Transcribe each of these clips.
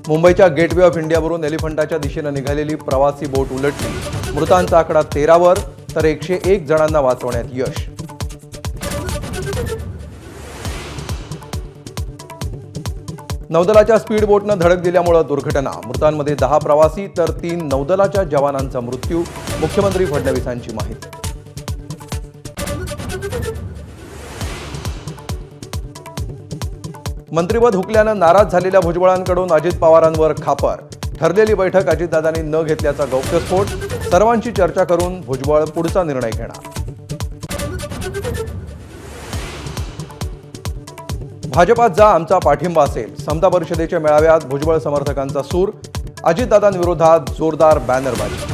मुंबईच्या gateway of इंडियावरून एलिफंटाच्या दिशेने निघालेली प्रवासी बोट उलटली। मृतांचा आकडा 13 वर तर 101 जणांना वाचवण्यात यश। नौदलाच्या स्पीड बोटने धडक दिल्यामुळे दुर्घटना। मृतांमध्ये 10 प्रवासी तर 3 नौदलाच्या जवानांचा मृत्यू। मुख्यमंत्री फडणवीसांची माहिती। मंत्रिपद हुकल्याने नाराज झालेल्या भुजबळांकडून अजित पवारांवर खापर। ठरलेली बैठक अजितदादांनी न घेतल्याचा गौप्यस्फोट। सर्वांची चर्चा करून भुजबळ पुढचा निर्णय घेणार। भाजपात जा, आमचा पाठिंबा असेल। समता परिषदेच्या मेळाव्यात भुजबळ समर्थकांचा सूर। अजितदादांविरोधात जोरदार बॅनरबाजी।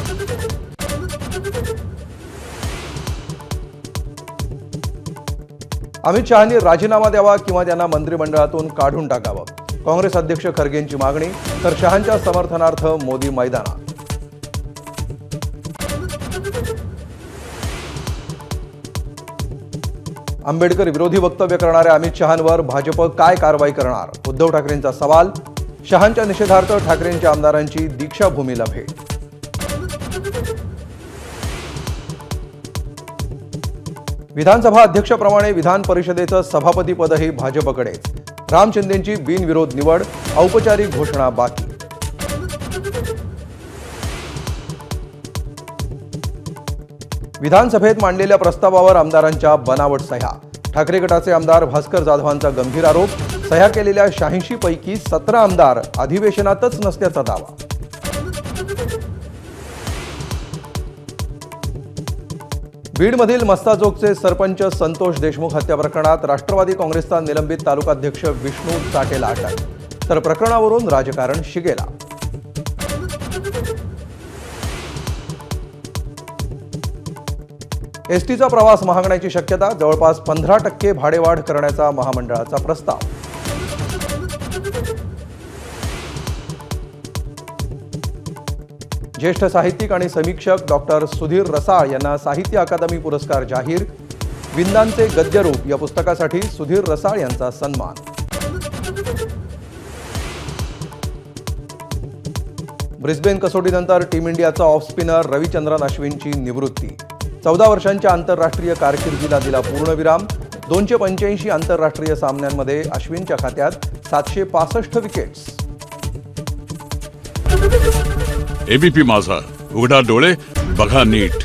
अमित शहांनी राजीनामा द्यावा किंवा त्यांना मंत्रिमंडळातून काढून टाकावं, काँग्रेस अध्यक्ष खरगेंची मागणी। तर शहांच्या समर्थनार्थ मोदी मैदानात। आंबेडकर विरोधी वक्तव्य करणाऱ्या अमित शहांवर भाजप काय कारवाई करणार? उद्धव ठाकरेंचा सवाल। शहांच्या निषेधार्थ ठाकरेंच्या आमदारांची दीक्षाभूमीला भेट। विधानसभा अध्यक्षप्रमाणे विधान परिषदेचं सभापतीपदही भाजपकडे। राम शिंदेंची बिनविरोध निवड। औपचारिक घोषणा बाकी। विधानसभेत मांडलेल्या प्रस्तावावर आमदारांच्या बनावट सह्या। ठाकरे गटाचे आमदार भास्कर जाधवांचा गंभीर आरोप। सह्या केलेल्या 86 पैकी 17 आमदार अधिवेशनातच नसल्याचा दावा। बीडमधील मस्ताजोगचे सरपंच संतोष देशमुख हत्या प्रकरणात राष्ट्रवादी काँग्रेसचा निलंबित तालुकाध्यक्ष विष्णू चाटेला अटक। तर प्रकरणावरून राजकारण शिगेला। एसटीचा प्रवास महागण्याची शक्यता। जवळपास 15% भाडेवाढ करण्याचा महामंडळाचा प्रस्ताव। ज्येष्ठ साहित्यिक आणि समीक्षक डॉक्टर सुधीर रसाळ यांना साहित्य अकादमी पुरस्कार जाहीर। विंदांचे गद्यरूप या पुस्तकासाठी सुधीर रसाळ यांचा सन्मान। ब्रिस्बेन कसोटीनंतर टीम इंडियाचा ऑफ स्पिनर रविचंद्रन अश्विनची निवृत्ती। 14 वर्षांच्या आंतरराष्ट्रीय कारकिर्दीला दिला पूर्णविराम। 285 आंतरराष्ट्रीय सामन्यांमध्ये अश्विनच्या खात्यात 765 विकेट्स। एबीपी माझा, उघडा डोळे बघा नीट।